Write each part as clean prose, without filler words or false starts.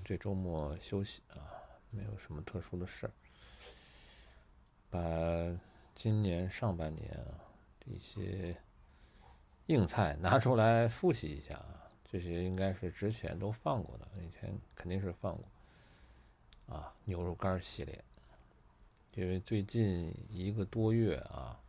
这周末休息啊，没有什么特殊的事儿，把今年上半年一些硬菜拿出来复习一下啊。这些应该是之前都放过的，以前肯定是放过啊。牛肉干系列，因为最近1个多月啊，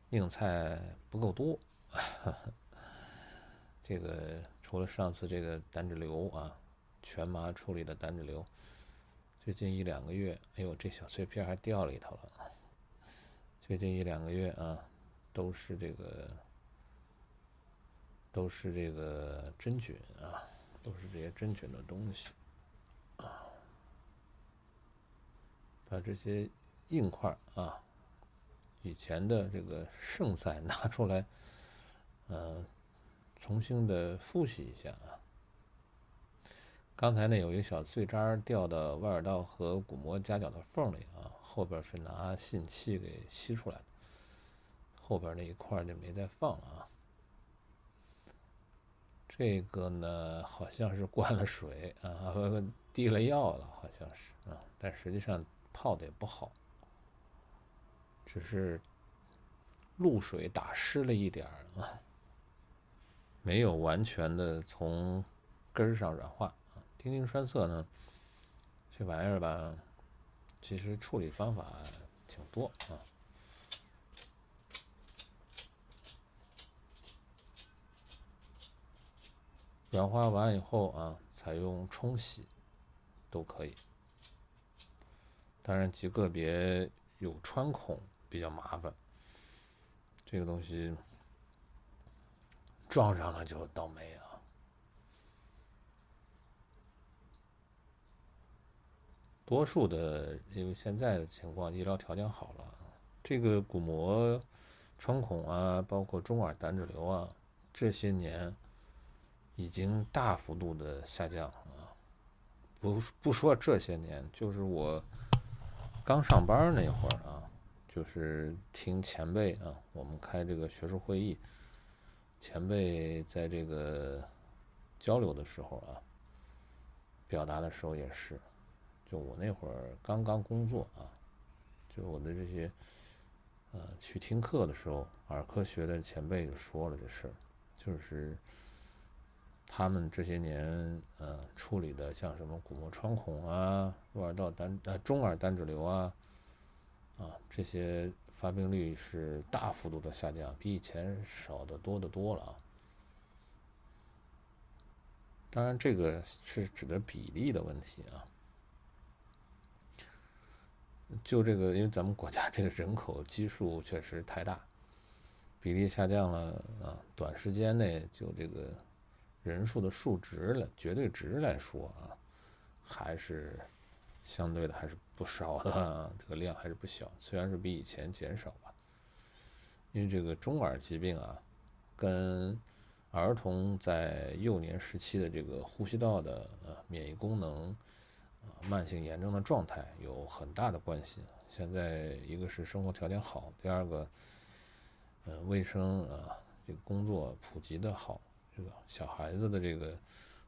硬菜不够多。这个除了上次这个胆脂瘤啊，全麻处理的胆脂瘤，最近1、2个月，哎呦，这小碎片还掉里头了。最近1、2个月啊，都是这个真菌啊，都是这些真菌的东西啊。把这些硬块啊，以前的这个剩菜拿出来，重新的复习一下啊。刚才呢有一个小碎渣掉到外耳道和鼓膜夹角的缝里啊，后边是拿吸引器给吸出来的，后边那一块就没再放了啊。这个呢好像是灌了水啊，滴了药了，好像是啊，但实际上泡的也不好，只是露水打湿了一点啊，没有完全的从根上软化。丁丁栓塞呢，这玩意儿吧，其实处理方法挺多啊。软化完以后啊，采用冲洗都可以。当然极个别有穿孔比较麻烦，这个东西撞上了就倒霉啊。多数的，因为现在的情况医疗条件好了，这个鼓膜穿孔啊，包括中耳胆脂瘤啊，这些年已经大幅度的下降啊。不说这些年，就是我刚上班那会儿啊，就是听前辈啊，我们开这个学术会议，前辈在这个交流的时候啊，表达的时候也是，就我那会儿刚刚工作啊，就我的这些去听课的时候，耳科学的前辈就说了这事儿，就是他们这些年处理的像什么鼓膜穿孔啊、中耳胆脂瘤啊这些发病率是大幅度的下降，比以前少得多得多了啊。当然，这个是指的比例的问题啊。就这个，因为咱们国家这个人口基数确实太大，比例下降了啊，短时间内就这个人数的数值了，绝对值来说啊，还是相对的还是不少的啊，这个量还是不小，虽然是比以前减少吧。因为这个中耳疾病啊，跟儿童在幼年时期的这个呼吸道的免疫功能慢性炎症的状态有很大的关系。现在一个是生活条件好，第二个卫生这个工作普及的好，这个小孩子的这个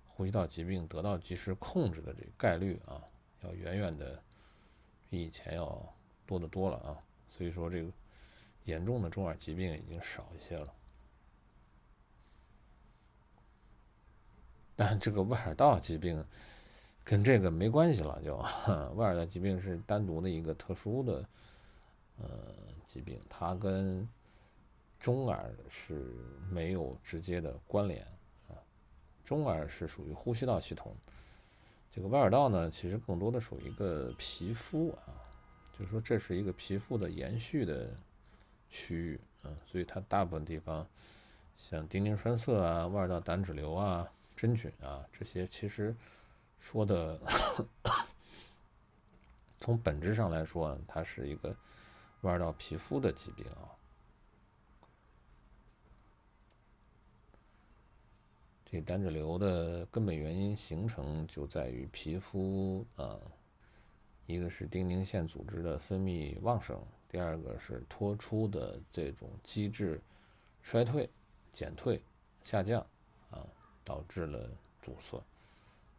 呼吸道疾病得到及时控制的这个概率啊，要远远的比以前要多得多了啊。所以说这个严重的中耳疾病已经少一些了。但这个外耳道疾病跟这个没关系了，就外耳道疾病是单独的一个特殊的疾病，它跟中耳是没有直接的关联啊。中耳是属于呼吸道系统，这个外耳道呢，其实更多的属于一个皮肤啊，就是说这是一个皮肤的延续的区域所以它大部分地方像丁丁栓塞啊、外耳道胆脂瘤啊、真菌啊这些，其实说的从本质上来说，它是一个外耳道皮肤的疾病啊。这胆脂瘤的根本原因形成就在于皮肤一个是丁宁腺组织的分泌旺盛，第二个是脱出的这种机制衰退、减退、下降导致了阻塞。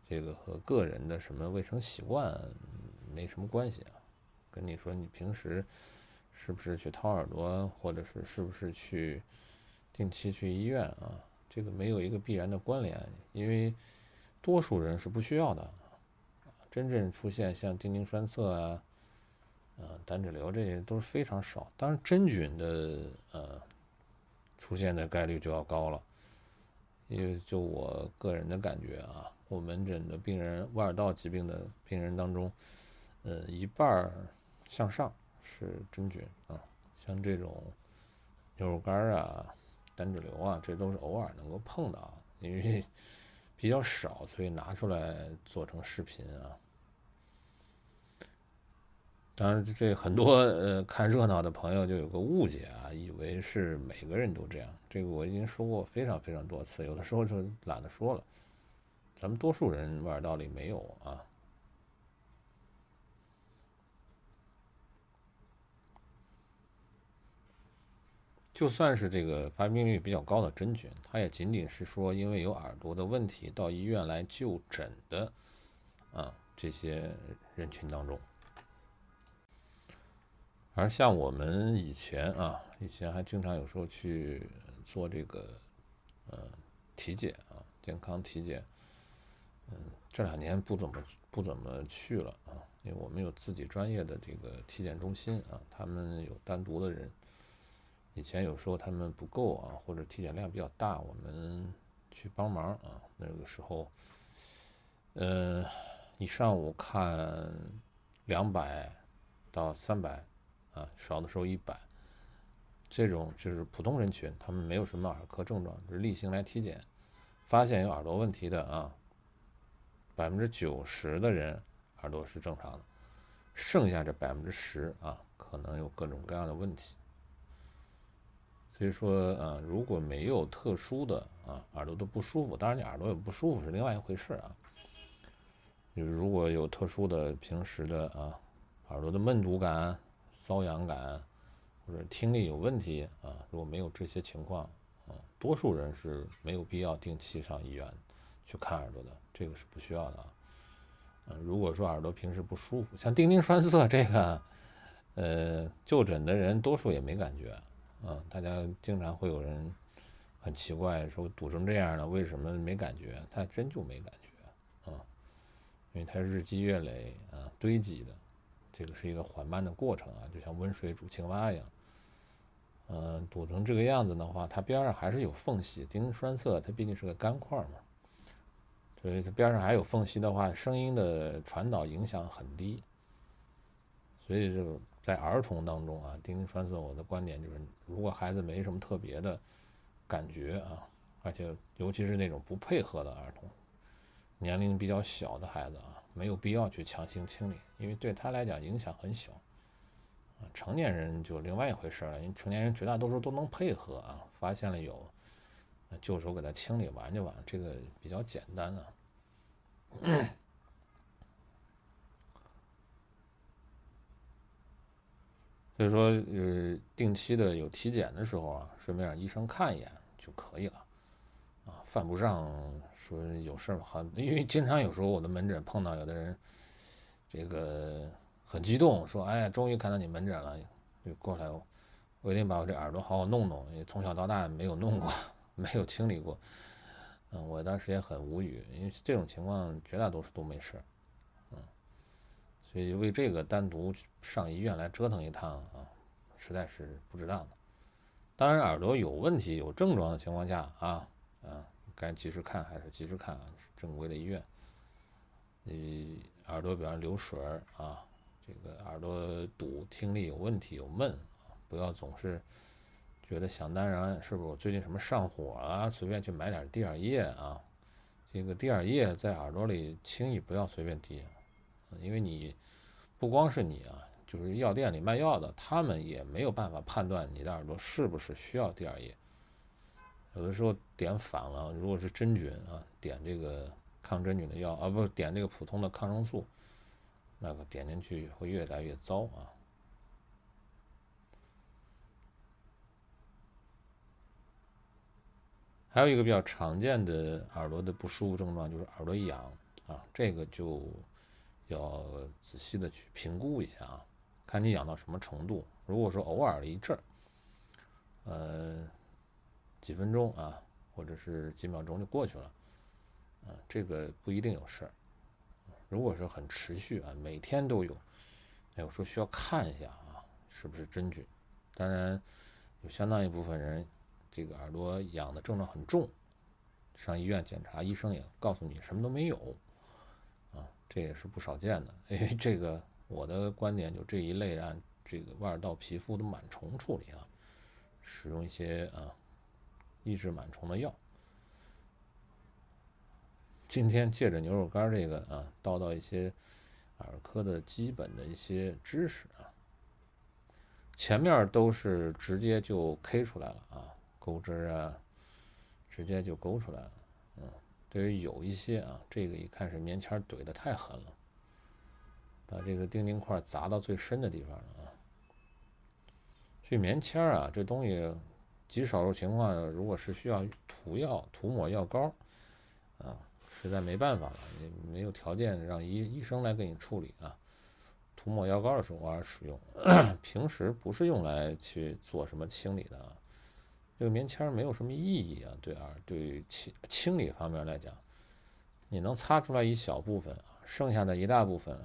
这个和个人的什么卫生习惯没什么关系啊。跟你说你平时是不是去掏耳朵，或者是不是去定期去医院啊，这个没有一个必然的关联，因为多数人是不需要的。真正出现像丁宁栓塞啊、胆脂瘤这些都是非常少。当然真菌的出现的概率就要高了，因为就我个人的感觉啊，我门诊的病人，胃耳道疾病的病人当中，一半向上是真菌啊，像这种牛肉干啊、胆脂瘤啊，这都是偶尔能够碰到，因为比较少，所以拿出来做成视频啊。当然，这很多看热闹的朋友就有个误解啊，以为是每个人都这样。这个我已经说过非常非常多次，有的时候就懒得说了。咱们多数人胃耳道里没有啊。就算是这个发病率比较高的真菌，它也仅仅是说因为有耳朵的问题到医院来就诊的这些人群当中。而像我们以前还经常有时候去做这个体检啊，健康体检。这2年不怎么去了啊，因为我们有自己专业的这个体检中心啊，他们有单独的人。以前有时候他们不够啊，或者体检量比较大，我们去帮忙啊。那个时候，一上午看200到300啊，少的时候100。这种就是普通人群，他们没有什么耳科症状，就是例行来体检，发现有耳朵问题的啊，90%的人耳朵是正常的，剩下这10%啊，可能有各种各样的问题。所以说如果没有特殊的耳朵都不舒服，当然你耳朵有不舒服是另外一回事啊。就是如果有特殊的平时的耳朵的闷堵感、瘙痒感，或者听力有问题如果没有这些情况多数人是没有必要定期上医院去看耳朵的，这个是不需要的如果说耳朵平时不舒服，像丁宁栓塞这个就诊的人多数也没感觉大家经常会有人很奇怪说堵成这样了为什么没感觉，他真就没感觉因为它日积月累堆积的，这个是一个缓慢的过程就像温水煮青蛙一样堵成这个样子的话，它边上还是有缝隙。丁宁栓塞它毕竟是个干块嘛，所以它边上还有缝隙的话，声音的传导影响很低。所以这个在儿童当中丁宁栓塞，我的观点就是，如果孩子没什么特别的感觉而且尤其是那种不配合的儿童，年龄比较小的孩子没有必要去强行清理，因为对他来讲影响很小成年人就另外一回事了，因为成年人绝大多数都能配合发现了有，就手给他清理完就完，这个比较简单所以说定期的有体检的时候顺便让医生看一眼就可以了犯不上说有事因为经常有时候我的门诊碰到有的人这个很激动，说哎呀终于看到你门诊了，就过来我一定把我这耳朵好好弄弄，因为从小到大没有弄过没有清理过我当时也很无语，因为这种情况绝大多数都没事所以为这个单独上医院来折腾一趟实在是不值当的。当然耳朵有问题有症状的情况下该及时看还是及时看正规的医院。耳朵比方流水这个耳朵堵、听力有问题、有闷不要总是觉得想当然，是不是我最近什么上火随便去买点滴耳液这个滴耳液在耳朵里轻易不要随便滴因为你不光是你就是药店里卖药的，他们也没有办法判断你的耳朵是不是需要滴耳液。有的时候点反了，如果是真菌点这个抗真菌的药不是点这个普通的抗生素，那个点进去会越来越糟还有一个比较常见的耳朵的不舒服症状就是耳朵痒啊，这个就要仔细的去评估一下啊，看你养到什么程度。如果说偶尔的一阵儿，几分钟啊，或者是几秒钟就过去了，这个不一定有事儿。如果是很持续啊，每天都有，那有时候需要看一下啊，是不是真菌。当然，有相当一部分人，这个耳朵痒的症状很重，上医院检查，医生也告诉你什么都没有，啊，这也是不少见的。因为这个我的观点就这一类按这个外耳道皮肤的螨虫处理啊，使用一些抑制螨虫的药。今天借着牛肉干这个叨一些耳科的基本的一些知识啊，前面都是直接就 K 出来了啊，钩针啊，直接就勾出来了。对于有一些这个一看是棉签怼得太狠了，把这个钉块砸到最深的地方了啊。所以棉签这东西，极少数情况如果是需要涂抹药膏实在没办法了，也没有条件让医生来给你处理啊。涂抹药膏的时候偶尔使用，平时不是用来去做什么清理的啊。这个棉签没有什么意义啊，对清理方面来讲，你能擦出来一小部分，剩下的一大部分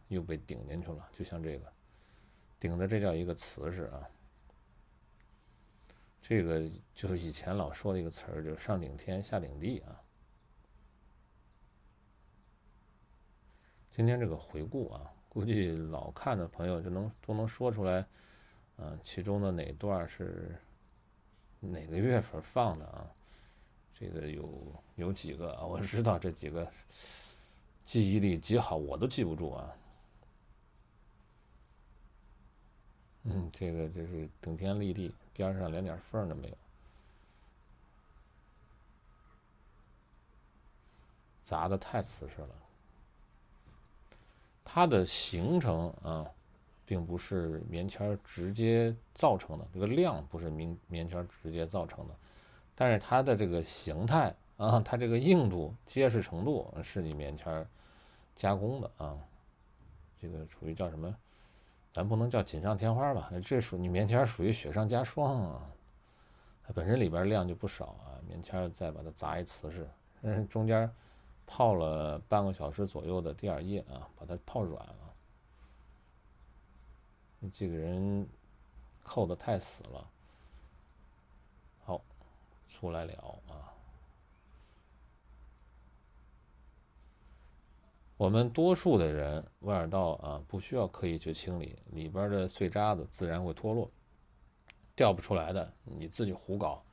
又被顶进去了，就像这个顶的，这叫一个瓷实啊。这个就是以前老说的一个词儿，就是上顶天下顶地啊。今天这个回顾估计老看的朋友都能说出来，其中的哪段是哪个月份放的啊？这个有几个我知道这几个记忆力极好，我都记不住啊。这个就是顶天立地，边上连点缝都没有，砸的太瓷实了。它的形成并不是棉签直接造成的，这个量不是棉签直接造成的，但是它的这个形态它这个硬度、结实程度是你棉签加工的这个属于叫什么？咱不能叫锦上添花吧？这你棉签属于雪上加霜啊，它本身里边量就不少棉签再把它砸一瓷实，中间泡了半个小时左右的第二液把它泡软了。这个人扣得太死了。好，出来了我们多数的人外耳道不需要刻意去清理，里边的碎渣子自然会脱落，掉不出来的你自己胡搞，